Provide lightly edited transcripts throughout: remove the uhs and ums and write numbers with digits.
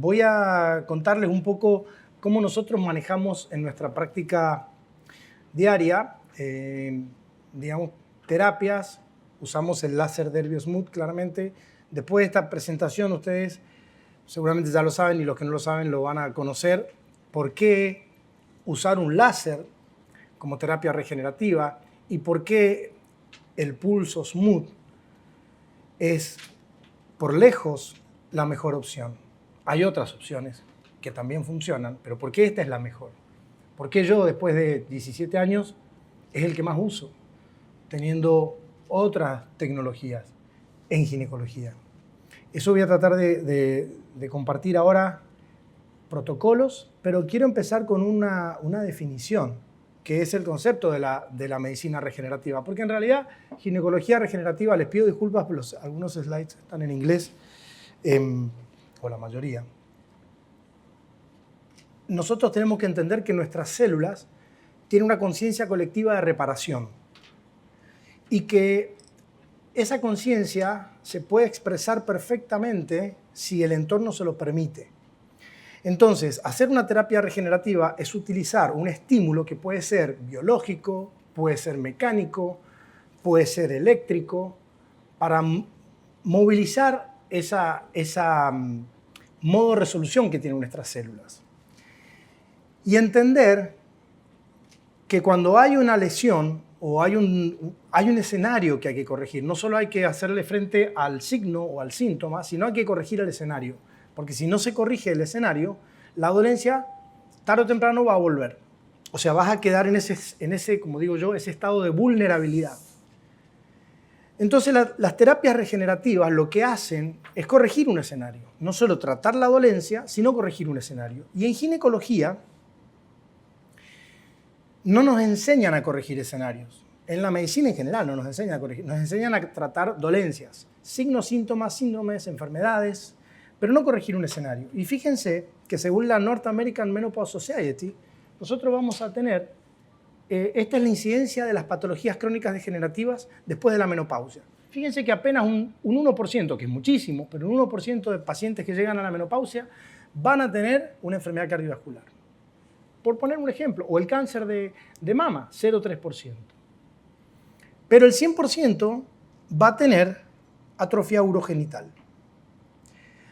voy a contarles un poco cómo nosotros manejamos en nuestra práctica diaria, digamos, terapias. Usamos el láser Derbio Smooth, claramente. Después de esta presentación, ustedes seguramente ya lo saben y los que no lo saben lo van a conocer. ¿Por qué usar un láser como terapia regenerativa y por qué el pulso Smooth es por lejos la mejor opción? Hay otras opciones que también funcionan, pero ¿por qué esta es la mejor? ¿Por qué yo, después de 17 años, es el que más uso, teniendo otras tecnologías en ginecología? Eso voy a tratar de compartir ahora, protocolos, pero quiero empezar con una definición, que es el concepto de la medicina regenerativa, porque en realidad ginecología regenerativa, les pido disculpas, pero algunos slides están en inglés, o la mayoría. Nosotros tenemos que entender que nuestras células tienen una conciencia colectiva de reparación y que esa conciencia se puede expresar perfectamente si el entorno se lo permite. Entonces, hacer una terapia regenerativa es utilizar un estímulo que puede ser biológico, puede ser mecánico, puede ser eléctrico, para movilizar esa modo de resolución que tienen nuestras células. Y entender que cuando hay una lesión o hay un escenario que hay que corregir, no solo hay que hacerle frente al signo o al síntoma, sino hay que corregir el escenario. Porque si no se corrige el escenario, la dolencia tarde o temprano va a volver. O sea, vas a quedar en ese, como digo yo, ese estado de vulnerabilidad. Entonces, las terapias regenerativas lo que hacen es corregir un escenario. No solo tratar la dolencia, sino corregir un escenario. Y en ginecología no nos enseñan a corregir escenarios. En la medicina en general no nos enseñan a corregir. Nos enseñan a tratar dolencias, signos, síntomas, síndromes, enfermedades, pero no corregir un escenario. Y fíjense que según la North American Menopause Society, nosotros vamos a tener, esta es la incidencia de las patologías crónicas degenerativas después de la menopausia. Fíjense que apenas un 1%, que es muchísimo, pero un 1% de pacientes que llegan a la menopausia van a tener una enfermedad cardiovascular. Por poner un ejemplo, o el cáncer de mama, 0,3%. Pero el 100% va a tener atrofia urogenital.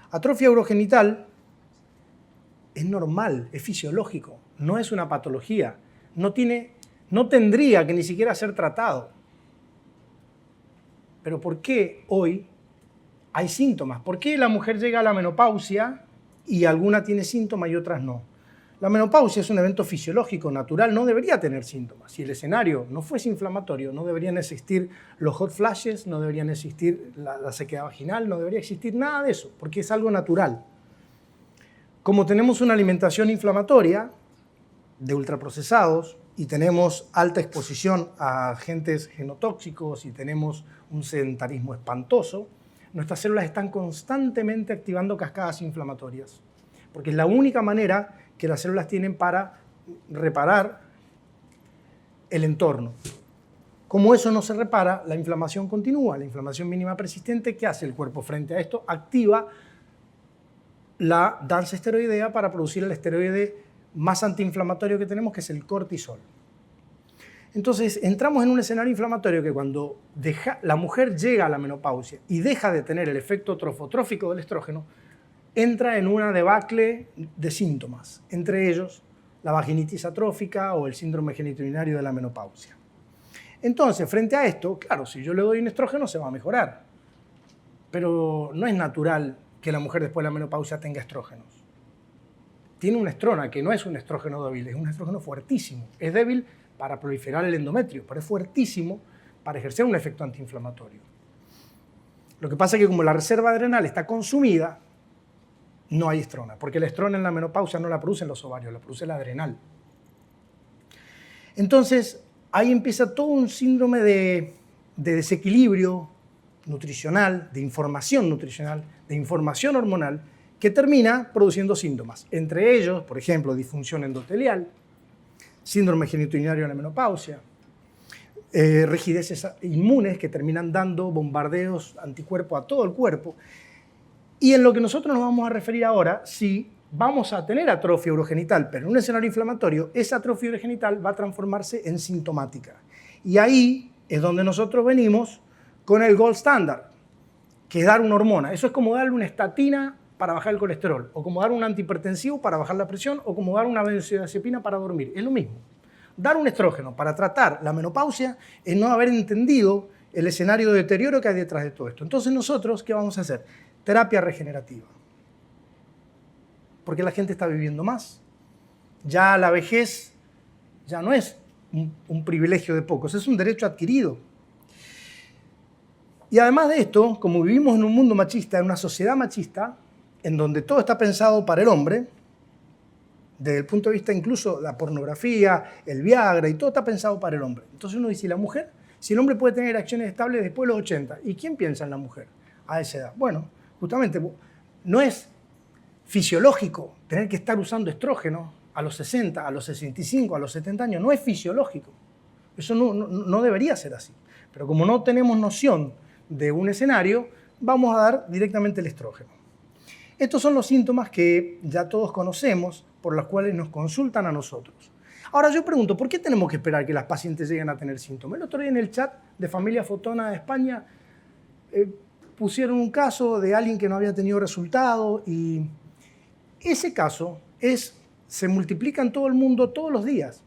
Atrofia urogenital es normal, es fisiológico, no es una patología, no tendría que ni siquiera ser tratado. Pero ¿por qué hoy hay síntomas? ¿Por qué la mujer llega a la menopausia y alguna tiene síntomas y otras no? La menopausia es un evento fisiológico, natural, no debería tener síntomas. Si el escenario no fuese inflamatorio, no deberían existir los hot flashes, no deberían existir la sequedad vaginal, no debería existir nada de eso, porque es algo natural. Como tenemos una alimentación inflamatoria de ultraprocesados y tenemos alta exposición a agentes genotóxicos y tenemos un sedentarismo espantoso, nuestras células están constantemente activando cascadas inflamatorias, porque es la única manera que las células tienen para reparar el entorno. Como eso no se repara, la inflamación continúa. La inflamación mínima persistente, ¿qué hace el cuerpo frente a esto? Activa la danza esteroidea para producir el esteroide más antiinflamatorio que tenemos, que es el cortisol. Entonces, entramos en un escenario inflamatorio que cuando la mujer llega a la menopausia y deja de tener el efecto trofotrófico del estrógeno, entra en una debacle de síntomas, entre ellos la vaginitis atrófica o el síndrome genitourinario de la menopausia. Entonces, frente a esto, claro, si yo le doy un estrógeno se va a mejorar, pero no es natural que la mujer después de la menopausia tenga estrógenos. Tiene una estrona que no es un estrógeno débil, es un estrógeno fuertísimo. Es débil para proliferar el endometrio, pero es fuertísimo para ejercer un efecto antiinflamatorio. Lo que pasa es que como la reserva adrenal está consumida, no hay estrona, porque la estrona en la menopausia no la producen los ovarios, la produce la adrenal. Entonces, ahí empieza todo un síndrome de desequilibrio nutricional, de información nutricional, de información hormonal, que termina produciendo síntomas. Entre ellos, por ejemplo, disfunción endotelial, síndrome genitourinario de la menopausia, rigideces inmunes que terminan dando bombardeos anticuerpo a todo el cuerpo. Y en lo que nosotros nos vamos a referir ahora, si vamos a tener atrofia urogenital, pero en un escenario inflamatorio, esa atrofia urogenital va a transformarse en sintomática. Y ahí es donde nosotros venimos con el gold standard, que es dar una hormona. Eso es como darle una estatina para bajar el colesterol, o como dar un antihipertensivo para bajar la presión, o como dar una benzodiazepina para dormir. Es lo mismo. Dar un estrógeno para tratar la menopausia es no haber entendido el escenario de deterioro que hay detrás de todo esto. Entonces nosotros, ¿qué vamos a hacer? Terapia regenerativa. Porque la gente está viviendo más. Ya la vejez ya no es un privilegio de pocos, es un derecho adquirido. Y además de esto, como vivimos en un mundo machista, en una sociedad machista, en donde todo está pensado para el hombre, desde el punto de vista incluso de la pornografía, el Viagra, y todo está pensado para el hombre. Entonces uno dice, ¿y la mujer? Si el hombre puede tener erecciones estables después de los 80, ¿y quién piensa en la mujer a esa edad? Bueno, justamente no es fisiológico tener que estar usando estrógeno a los 60, a los 65, a los 70 años. No es fisiológico. Eso no debería ser así. Pero como no tenemos noción de un escenario, vamos a dar directamente el estrógeno. Estos son los síntomas que ya todos conocemos, por los cuales nos consultan a nosotros. Ahora yo pregunto, ¿por qué tenemos que esperar que las pacientes lleguen a tener síntomas? El otro día en el chat de Familia Fotona de España pusieron un caso de alguien que no había tenido resultado y ese caso se multiplica en todo el mundo todos los días.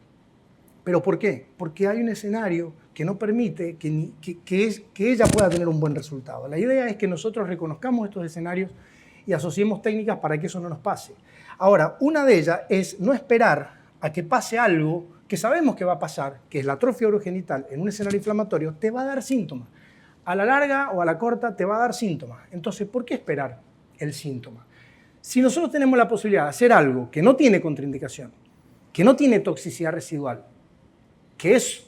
¿Pero por qué? Porque hay un escenario que no permite que ella pueda tener un buen resultado. La idea es que nosotros reconozcamos estos escenarios y asociemos técnicas para que eso no nos pase. Ahora, una de ellas es no esperar a que pase algo que sabemos que va a pasar, que es la atrofia urogenital en un escenario inflamatorio, te va a dar síntomas. A la larga o a la corta te va a dar síntomas. Entonces, ¿por qué esperar el síntoma? Si nosotros tenemos la posibilidad de hacer algo que no tiene contraindicación, que no tiene toxicidad residual, que es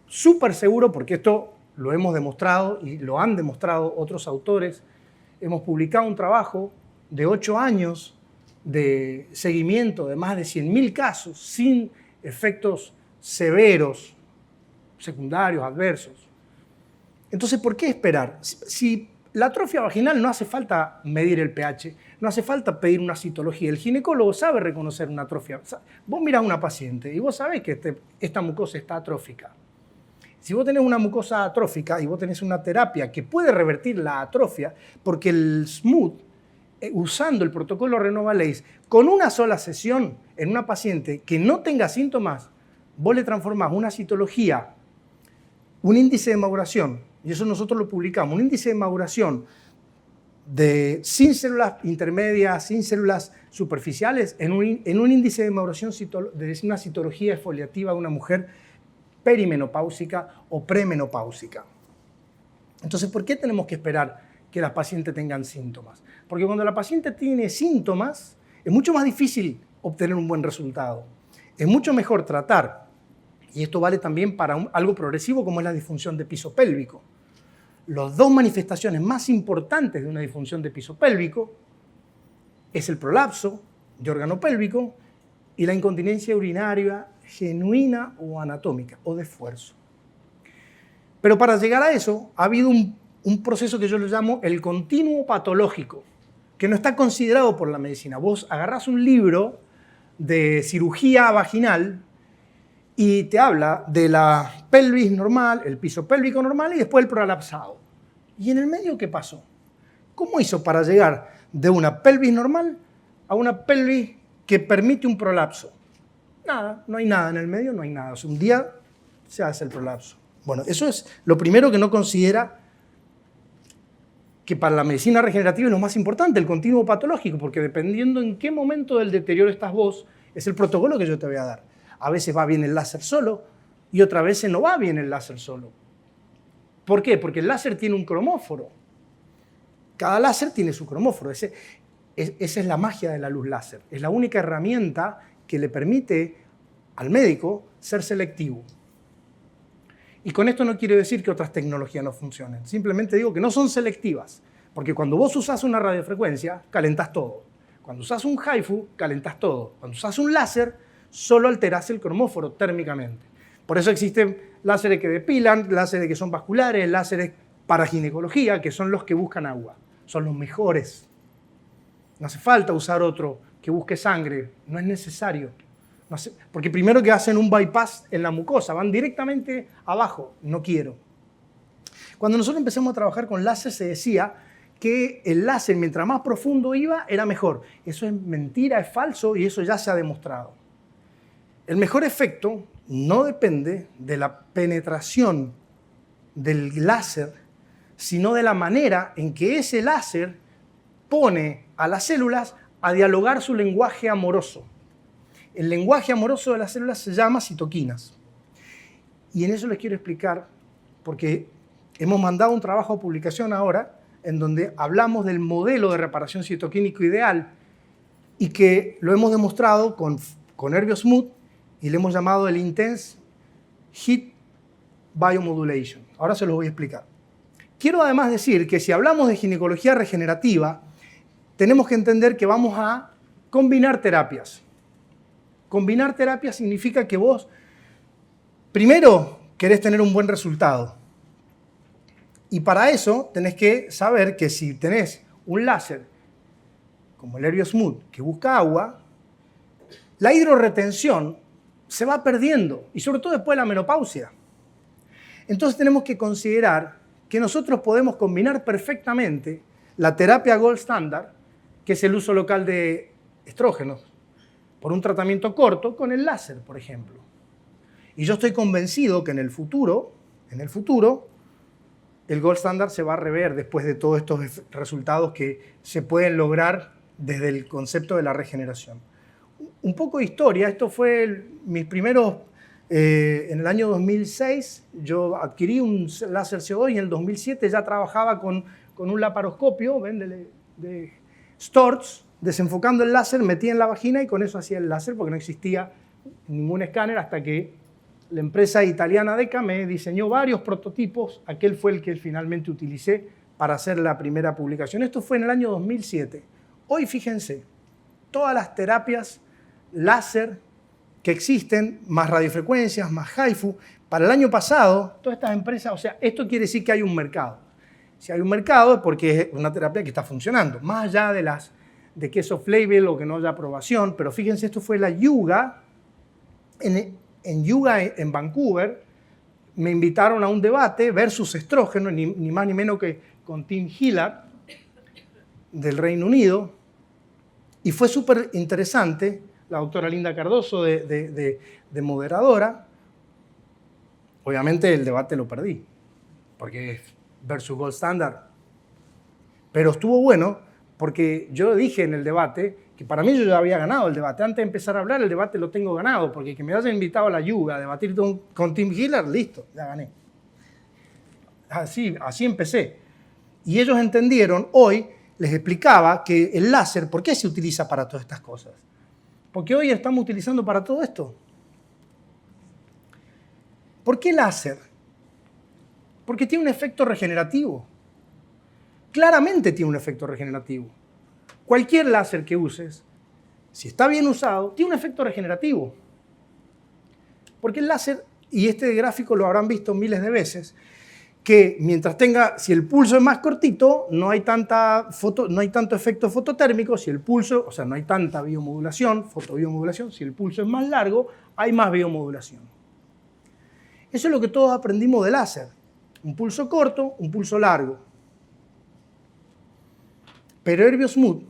súper seguro, porque esto lo hemos demostrado y lo han demostrado otros autores, hemos publicado un trabajo de 8 años de seguimiento de más de 100.000 casos sin efectos severos, secundarios, adversos. Entonces, ¿por qué esperar? Si la atrofia vaginal no hace falta medir el pH, no hace falta pedir una citología. El ginecólogo sabe reconocer una atrofia. Vos mirás a una paciente y vos sabés que esta mucosa está atrófica. Si vos tenés una mucosa atrófica y vos tenés una terapia que puede revertir la atrofia, porque el SMooth, usando el protocolo Renovalace, con una sola sesión en una paciente que no tenga síntomas, vos le transformás una citología, un índice de maduración, y eso nosotros lo publicamos, un índice de maduración sin células intermedias, sin células superficiales, en un índice de maduración de una citología exfoliativa de una mujer perimenopáusica o premenopáusica. Entonces, ¿por qué tenemos que esperar que las pacientes tengan síntomas? Porque cuando la paciente tiene síntomas, es mucho más difícil obtener un buen resultado. Es mucho mejor tratar, y esto vale también para algo progresivo como es la disfunción de piso pélvico. Las dos manifestaciones más importantes de una disfunción de piso pélvico es el prolapso de órgano pélvico y la incontinencia urinaria genuina o anatómica o de esfuerzo. Pero para llegar a eso ha habido un proceso que yo lo llamo el continuo patológico, que no está considerado por la medicina. Vos agarrás un libro de cirugía vaginal y te habla de la pelvis normal, el piso pélvico normal y después el prolapsado. ¿Y en el medio qué pasó? ¿Cómo hizo para llegar de una pelvis normal a una pelvis que permite un prolapso? Nada, no hay nada en el medio, no hay nada. O sea, un día se hace el prolapso. Bueno, eso es lo primero que no considera que para la medicina regenerativa es lo más importante, el continuo patológico, porque dependiendo en qué momento del deterioro estás vos, es el protocolo que yo te voy a dar. A veces va bien el láser solo y otras veces no va bien el láser solo. ¿Por qué? Porque el láser tiene un cromóforo. Cada láser tiene su cromóforo. Esa es la magia de la luz láser. Es la única herramienta que le permite al médico ser selectivo. Y con esto no quiero decir que otras tecnologías no funcionen. Simplemente digo que no son selectivas. Porque cuando vos usás una radiofrecuencia, calentás todo. Cuando usás un HIFU, calentás todo. Cuando usás un láser, solo alterás el cromóforo térmicamente. Por eso existen láseres que depilan, láseres que son vasculares, láseres para ginecología, que son los que buscan agua. Son los mejores. No hace falta usar otro que busque sangre, no es necesario. Porque primero que hacen un bypass en la mucosa, van directamente abajo, no quiero. Cuando nosotros empezamos a trabajar con láser se decía que el láser mientras más profundo iba era mejor. Eso es mentira, es falso y eso ya se ha demostrado. El mejor efecto no depende de la penetración del láser, sino de la manera en que ese láser pone a las células a dialogar su lenguaje amoroso. El lenguaje amoroso de las células se llama citoquinas. Y en eso les quiero explicar, porque hemos mandado un trabajo a publicación ahora en donde hablamos del modelo de reparación citoquínico ideal y que lo hemos demostrado con Herbiosmooth y le hemos llamado el Intense Heat Biomodulation. Ahora se los voy a explicar. Quiero además decir que si hablamos de ginecología regenerativa, tenemos que entender que vamos a combinar terapias. Combinar terapias significa que vos, primero, querés tener un buen resultado. Y para eso tenés que saber que si tenés un láser, como el Herbiosmooth, que busca agua, la hidrorretención se va perdiendo, y sobre todo después de la menopausia. Entonces tenemos que considerar que nosotros podemos combinar perfectamente la terapia gold standard, que es el uso local de estrógenos, por un tratamiento corto, con el láser, por ejemplo. Y yo estoy convencido que en el futuro, el gold standard se va a rever después de todos estos resultados que se pueden lograr desde el concepto de la regeneración. Un poco de historia, esto fue mis primeros, en el año 2006, yo adquirí un láser CO2 y en el 2007 ya trabajaba con un laparoscopio, ¿ven? De Storz, desenfocando el láser, metía en la vagina y con eso hacía el láser porque no existía ningún escáner hasta que la empresa italiana DECA me diseñó varios prototipos. Aquel fue el que finalmente utilicé para hacer la primera publicación. Esto fue en el año 2007. Hoy, fíjense, todas las terapias láser que existen, más radiofrecuencias, más HIFU, para el año pasado, todas estas empresas, o sea, esto quiere decir que hay un mercado. Si hay un mercado es porque es una terapia que está funcionando, más allá de que es off-label o que no haya aprobación, pero fíjense, esto fue la Yuga, en Yuga en Vancouver, me invitaron a un debate versus estrógeno, ni más ni menos que con Tim Hillard del Reino Unido, y fue súper interesante, la doctora Linda Cardoso de moderadora. Obviamente el debate lo perdí, porque es versus gold standard, pero estuvo bueno porque yo dije en el debate que para mí yo ya había ganado el debate. Antes de empezar a hablar, el debate lo tengo ganado, porque que me hayan invitado a la Yuga a debatir con Tim Hillard, listo, ya gané. Así empecé. Y ellos entendieron, hoy les explicaba que el láser, ¿por qué se utiliza para todas estas cosas? Porque hoy estamos utilizando para todo esto. ¿Por qué láser? Porque tiene un efecto regenerativo. Claramente tiene un efecto regenerativo. Cualquier láser que uses, si está bien usado, tiene un efecto regenerativo. Porque el láser, y este gráfico lo habrán visto miles de veces, que mientras si el pulso es más cortito, no hay tanto efecto fototérmico. Si el pulso, o sea, no hay tanta biomodulación, fotobiomodulación. Si el pulso es más largo, hay más biomodulación. Eso es lo que todos aprendimos de láser. Un pulso corto, un pulso largo. Pero Herbiosmooth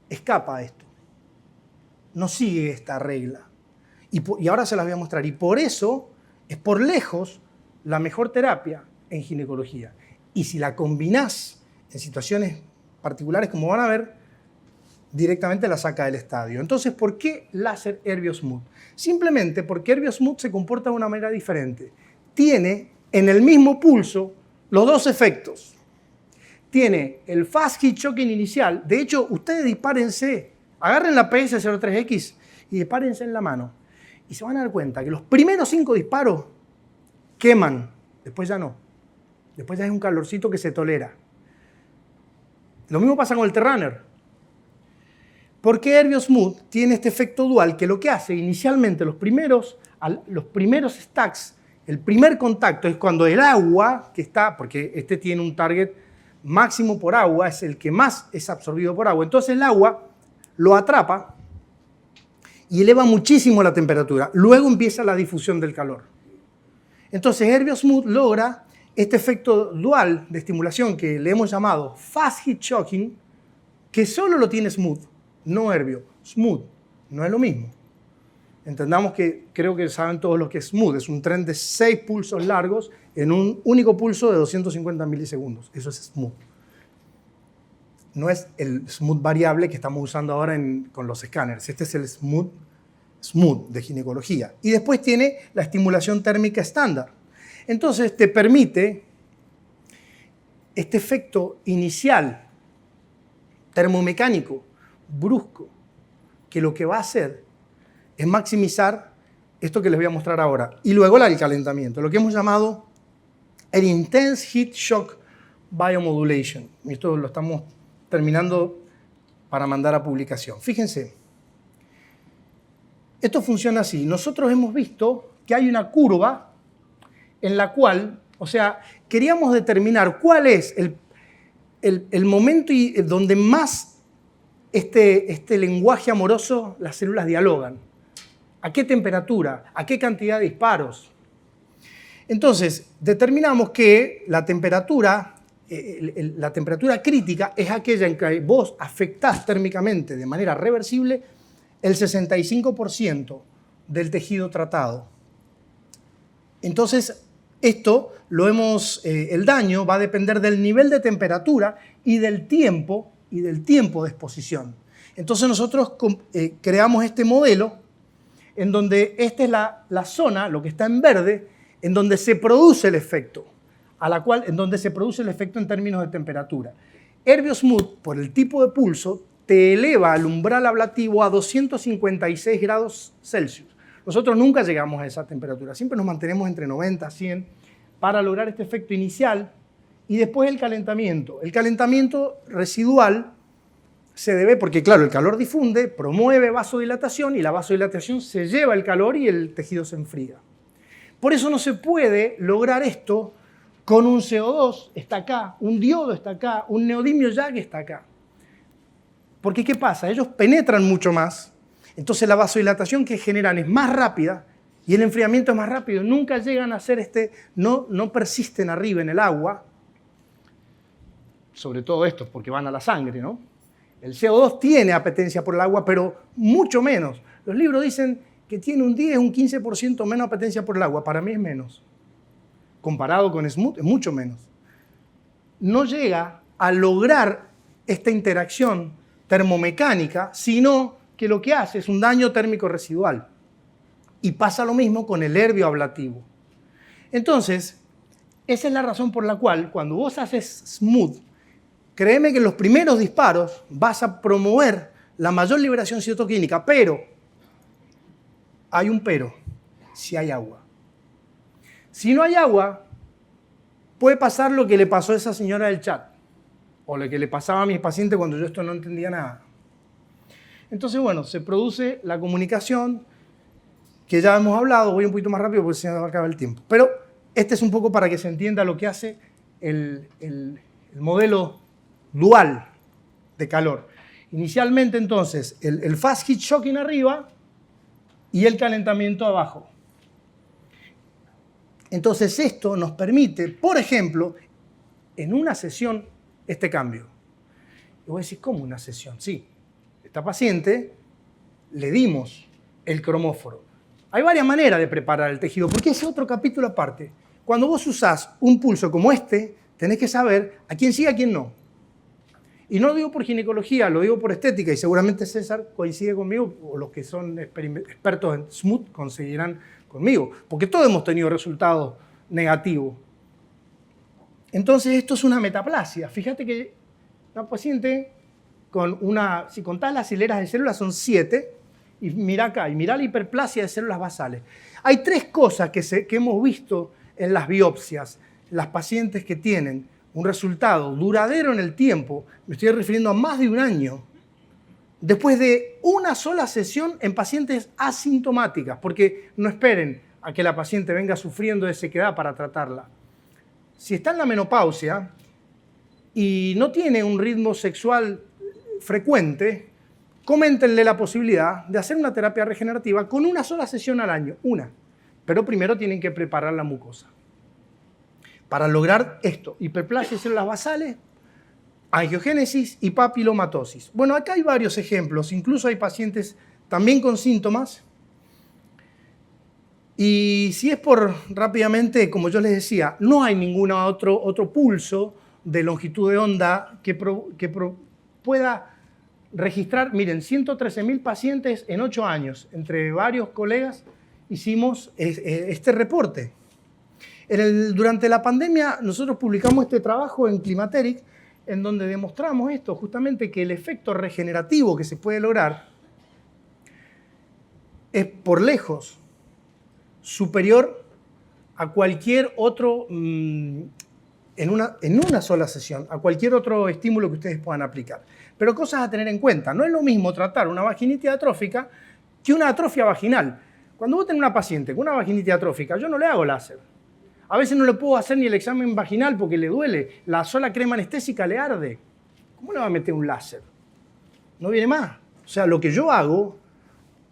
escapa a esto. No sigue esta regla. Y ahora se las voy a mostrar. Y por eso es por lejos la mejor terapia en ginecología. Y si la combinás en situaciones particulares, como van a ver, directamente la saca del estadio. Entonces, ¿por qué láser Herbiosmooth? Simplemente porque Herbiosmooth se comporta de una manera diferente. Tiene en el mismo pulso los dos efectos. Tiene el fast heat shocking inicial. De hecho, ustedes dispárense, agarren la PS03X y dispárense en la mano. Y se van a dar cuenta que los primeros 5 disparos queman, después ya no. Después ya es un calorcito que se tolera. Lo mismo pasa con el Terraner. Porque Herbiosmooth tiene este efecto dual que lo que hace inicialmente los primeros stacks, el primer contacto es cuando el agua que está, porque este tiene un target máximo por agua, es el que más es absorbido por agua. Entonces el agua lo atrapa y eleva muchísimo la temperatura. Luego empieza la difusión del calor. Entonces Herbio Smooth logra este efecto dual de estimulación que le hemos llamado Fast Heat Shocking, que solo lo tiene Smooth, no Herbio. Smooth no es lo mismo. Entendamos que creo que saben todos lo que es Smooth. Es un tren de 6 pulsos largos en un único pulso de 250 milisegundos. Eso es Smooth. No es el Smooth variable que estamos usando ahora con los escáneres. Este es el Smooth de ginecología. Y después tiene la estimulación térmica estándar. Entonces te permite este efecto inicial termomecánico, brusco, que lo que va a hacer es maximizar esto que les voy a mostrar ahora. Y luego el calentamiento, lo que hemos llamado el Intense Heat Shock Biomodulation. Y esto lo estamos terminando para mandar a publicación. Fíjense, esto funciona así. Nosotros hemos visto que hay una curva en la cual, o sea, queríamos determinar cuál es el momento donde más este lenguaje amoroso las células dialogan. ¿A qué temperatura? ¿A qué cantidad de disparos? Entonces, determinamos que la temperatura crítica es aquella en que vos afectás térmicamente de manera reversible el 65% del tejido tratado. Entonces, esto el daño va a depender del nivel de temperatura y del tiempo de exposición. Entonces nosotros creamos este modelo en donde esta es la zona, lo que está en verde, en donde se produce el efecto, en donde se produce el efecto en términos de temperatura. Herbio Smooth, por el tipo de pulso, te eleva el umbral ablativo a 256 grados Celsius. Nosotros nunca llegamos a esa temperatura, siempre nos mantenemos entre 90 y 100 para lograr este efecto inicial y después el calentamiento. El calentamiento residual se debe porque, claro, el calor difunde, promueve vasodilatación y la vasodilatación se lleva el calor y el tejido se enfría. Por eso no se puede lograr esto con un CO2, está acá, un diodo está acá, un neodimio YAG está acá. Porque, ¿qué pasa? Ellos penetran mucho más, entonces la vasodilatación que generan es más rápida y el enfriamiento es más rápido. Nunca llegan a ser no persisten arriba en el agua, sobre todo estos, porque van a la sangre, ¿no? El CO2 tiene apetencia por el agua, pero mucho menos. Los libros dicen que tiene un 10, un 15% menos apetencia por el agua. Para mí es menos. Comparado con Smooth, es mucho menos. No llega a lograr esta interacción termomecánica, sino que lo que hace es un daño térmico residual. Y pasa lo mismo con el herbio ablativo. Entonces, esa es la razón por la cual cuando vos haces Smooth, créeme que en los primeros disparos vas a promover la mayor liberación citoquímica, pero hay un pero, si hay agua. Si no hay agua, puede pasar lo que le pasó a esa señora del chat, o lo que le pasaba a mis pacientes cuando yo esto no entendía nada. Entonces, bueno, se produce la comunicación, que ya hemos hablado, voy un poquito más rápido porque se me va a acabar el tiempo. Pero este es un poco para que se entienda lo que hace el modelo dual de calor. Inicialmente, entonces, el Fast Heat Shocking arriba y el calentamiento abajo. Entonces, esto nos permite, por ejemplo, en una sesión, este cambio. Y voy a decir, ¿cómo una sesión? Sí, esta paciente le dimos el cromóforo. Hay varias maneras de preparar el tejido, porque es otro capítulo aparte. Cuando vos usás un pulso como este, tenés que saber a quién sí y a quién no. Y no lo digo por ginecología, lo digo por estética, y seguramente César coincide conmigo, o los que son expertos en Smooth conseguirán conmigo, porque todos hemos tenido resultados negativos. Entonces esto es una metaplasia. Fíjate que una paciente si contás las hileras de células son 7, y mira acá, y mira la hiperplasia de células basales. Hay 3 cosas que hemos visto en las biopsias, las pacientes que tienen un resultado duradero en el tiempo, me estoy refiriendo a más de un año, después de una sola sesión en pacientes asintomáticas, porque no esperen a que la paciente venga sufriendo de sequedad para tratarla. Si está en la menopausia, y no tiene un ritmo sexual frecuente, coméntenle la posibilidad de hacer una terapia regenerativa con una sola sesión al año, una. Pero primero tienen que preparar la mucosa. Para lograr esto, hiperplasia de células basales, angiogénesis y papilomatosis. Bueno, acá hay varios ejemplos, incluso hay pacientes también con síntomas. Y si es por, rápidamente, como yo les decía, no hay ningún otro pulso de longitud de onda que pueda registrar. Miren, 113.000 pacientes en 8 años. Entre varios colegas hicimos este reporte. Durante la pandemia nosotros publicamos este trabajo en Climateric, en donde demostramos esto, justamente que el efecto regenerativo que se puede lograr es por lejos superior a cualquier otro, en una sola sesión, a cualquier otro estímulo que ustedes puedan aplicar. Pero cosas a tener en cuenta, no es lo mismo tratar una vaginitis atrófica que una atrofia vaginal. Cuando vos tenés una paciente con una vaginitis atrófica, yo no le hago láser. A veces no le puedo hacer ni el examen vaginal porque le duele. La sola crema anestésica le arde. ¿Cómo le va a meter un láser? No viene más. O sea, lo que yo hago,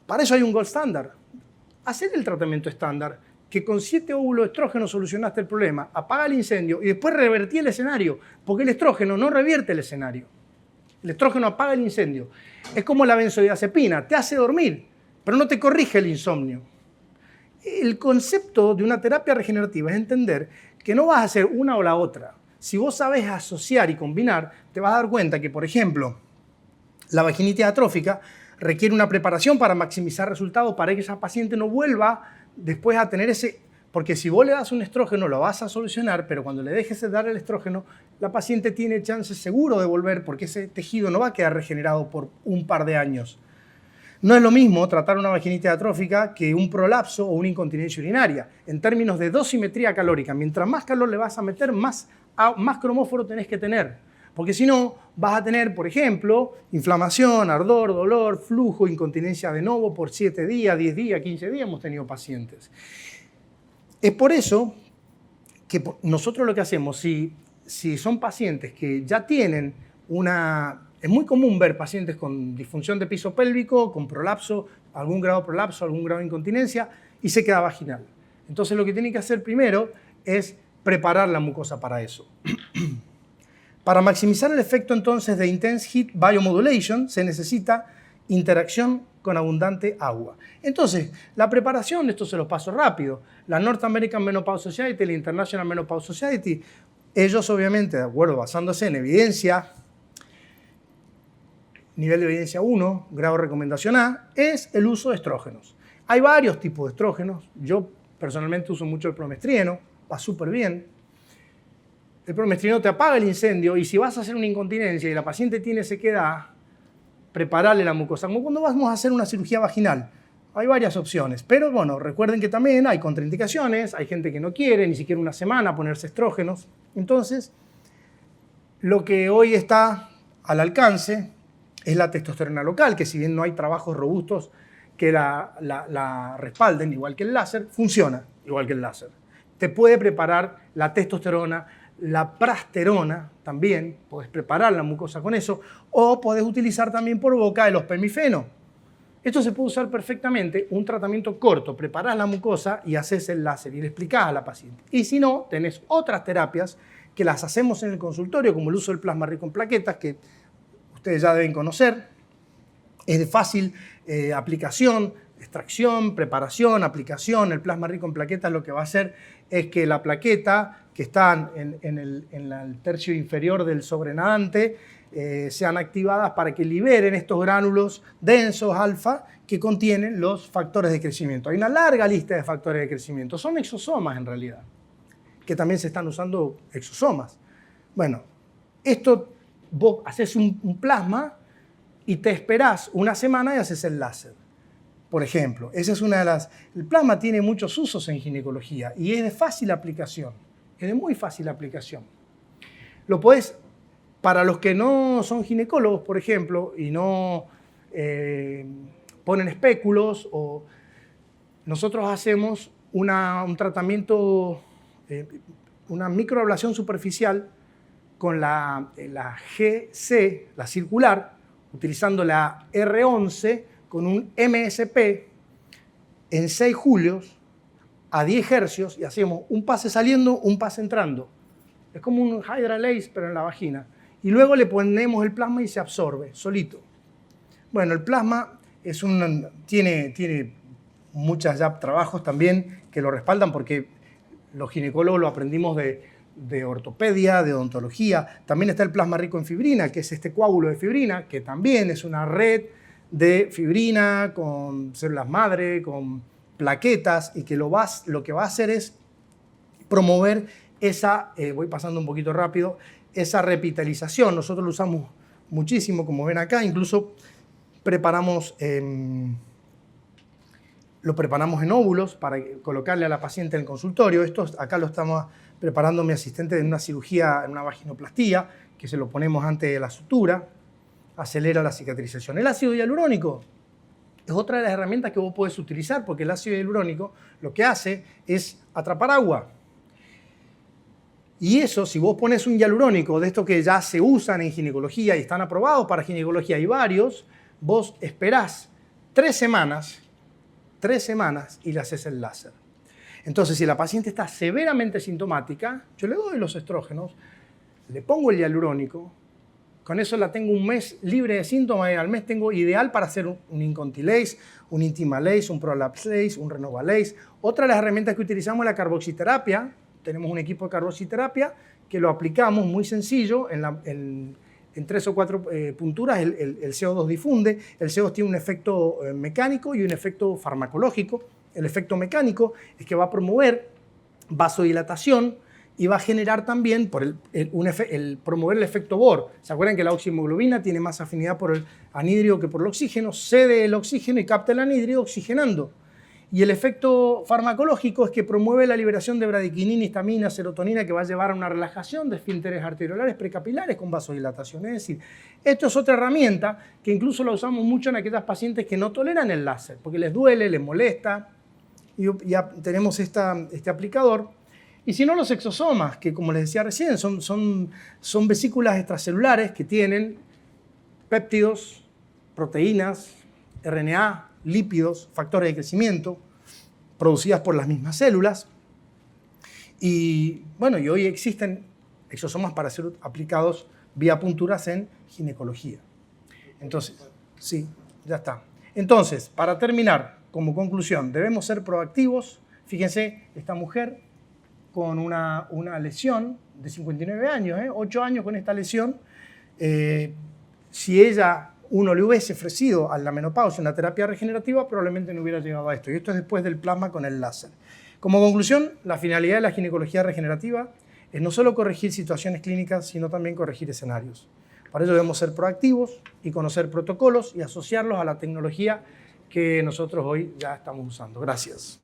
para eso hay un gold standard. Hacer el tratamiento estándar, que con 7 óvulos de estrógeno solucionaste el problema, apaga el incendio y después revertí el escenario, porque el estrógeno no revierte el escenario. El estrógeno apaga el incendio. Es como la benzodiazepina, te hace dormir, pero no te corrige el insomnio. El concepto de una terapia regenerativa es entender que no vas a hacer una o la otra. Si vos sabes asociar y combinar, te vas a dar cuenta que, por ejemplo, la vaginitis atrófica requiere una preparación para maximizar resultados, para que esa paciente no vuelva después a tener ese... Porque si vos le das un estrógeno lo vas a solucionar, pero cuando le dejes de dar el estrógeno, la paciente tiene chance seguro de volver porque ese tejido no va a quedar regenerado por un par de años. No es lo mismo tratar una vaginitis atrófica que un prolapso o una incontinencia urinaria. En términos de dosimetría calórica, mientras más calor le vas a meter, más cromóforo tenés que tener. Porque si no, vas a tener, por ejemplo, inflamación, ardor, dolor, flujo, incontinencia de novo por 7 días, 10 días, 15 días hemos tenido pacientes. Es por eso que nosotros lo que hacemos, si son pacientes que ya tienen una... Es muy común ver pacientes con disfunción de piso pélvico, con prolapso, algún grado de prolapso, algún grado de incontinencia y sequedad vaginal. Entonces lo que tienen que hacer primero es preparar la mucosa para eso. Para maximizar el efecto entonces de Intense Heat Biomodulation se necesita interacción con abundante agua. Entonces, la preparación, esto se los paso rápido, la North American Menopause Society, la International Menopause Society, ellos obviamente, de acuerdo, basándose en evidencia, nivel de evidencia 1, grado de recomendación A, es el uso de estrógenos. Hay varios tipos de estrógenos, yo personalmente uso mucho el promestrino, va súper bien. El promestrino te apaga el incendio y si vas a hacer una incontinencia y la paciente tiene sequedad, prepararle la mucosa. Como cuando vamos a hacer una cirugía vaginal, hay varias opciones. Pero bueno, recuerden que también hay contraindicaciones, hay gente que no quiere ni siquiera una semana ponerse estrógenos. Entonces, lo que hoy está al alcance es la testosterona local, que si bien no hay trabajos robustos que la respalden, igual que el láser, funciona igual que el láser. Te puede preparar la testosterona, la prasterona también, puedes preparar la mucosa con eso, o puedes utilizar también por boca el ospemifeno. Esto se puede usar perfectamente, un tratamiento corto, preparás la mucosa y haces el láser y le explicás a la paciente. Y si no, tenés otras terapias que las hacemos en el consultorio, como el uso del plasma rico en plaquetas, que ustedes ya deben conocer. Es de fácil aplicación, extracción, preparación, aplicación. El plasma rico en plaquetas lo que va a hacer es que la plaqueta que está en el tercio inferior del sobrenadante sean activadas para que liberen estos gránulos densos alfa que contienen los factores de crecimiento. Hay una larga lista de factores de crecimiento. Son exosomas en realidad, que también se están usando exosomas. Bueno, esto vos haces un plasma y te esperás una semana y haces el láser. Por ejemplo, esa es una de las... El plasma tiene muchos usos en ginecología y es de fácil aplicación, es de muy fácil aplicación. Lo podés, para los que no son ginecólogos, por ejemplo, y no ponen espéculos, o nosotros hacemos un tratamiento, una microablación superficial con la GC, la circular, utilizando la R11 con un MSP en 6 julios a 10 hercios y hacemos un pase saliendo, un pase entrando. Es como un Hydra Lace, pero en la vagina. Y luego le ponemos el plasma y se absorbe solito. Bueno, el plasma tiene muchos ya trabajos también que lo respaldan porque los ginecólogos lo aprendimos de ortopedia, de odontología. También está el plasma rico en fibrina, que es este coágulo de fibrina, que también es una red de fibrina con células madre, con plaquetas, y que lo que va a hacer es promover esa, voy pasando un poquito rápido, esa repitalización. Nosotros lo usamos muchísimo, como ven acá, incluso lo preparamos en óvulos para colocarle a la paciente en el consultorio. Esto acá lo estamos preparando mi asistente en una cirugía, en una vaginoplastía, que se lo ponemos antes de la sutura, acelera la cicatrización. El ácido hialurónico es otra de las herramientas que vos podés utilizar, porque el ácido hialurónico lo que hace es atrapar agua. Y eso, si vos pones un hialurónico de estos que ya se usan en ginecología y están aprobados para ginecología, hay varios, vos esperás 3 semanas y le haces el láser. Entonces, si la paciente está severamente sintomática, yo le doy los estrógenos, le pongo el hialurónico, con eso la tengo un mes libre de síntomas y al mes tengo ideal para hacer un Incontilase, un Intimalase, un Prolapse, un Renovalase. Otra de las herramientas que utilizamos es la carboxiterapia. Tenemos un equipo de carboxiterapia que lo aplicamos muy sencillo en 3 o 4 punturas. El CO2 difunde. El CO2 tiene un efecto mecánico y un efecto farmacológico. El efecto mecánico es que va a promover vasodilatación y va a generar también por promover el efecto Bohr. ¿Se acuerdan que la oxihemoglobina tiene más afinidad por el anhídrido que por el oxígeno? Cede el oxígeno y capta el anhídrido oxigenando. Y el efecto farmacológico es que promueve la liberación de bradiquinina, histamina, serotonina, que va a llevar a una relajación de esfínteres arteriolares precapilares con vasodilatación. Es decir, esto es otra herramienta que incluso la usamos mucho en aquellas pacientes que no toleran el láser, porque les duele, les molesta. Y ya tenemos este aplicador. Y si no, los exosomas, que como les decía recién, son vesículas extracelulares que tienen péptidos, proteínas, RNA, lípidos, factores de crecimiento, producidas por las mismas células. Y bueno, y hoy existen exosomas para ser aplicados vía punturas en ginecología. Entonces, sí, ya está. Entonces, para terminar, como conclusión, debemos ser proactivos. Fíjense, esta mujer con una lesión de 59 años, 8 años con esta lesión, si uno le hubiese ofrecido a la menopausia una terapia regenerativa, probablemente no hubiera llegado a esto. Y esto es después del plasma con el láser. Como conclusión, la finalidad de la ginecología regenerativa es no solo corregir situaciones clínicas, sino también corregir escenarios. Para ello debemos ser proactivos y conocer protocolos y asociarlos a la tecnología que nosotros hoy ya estamos usando. Gracias.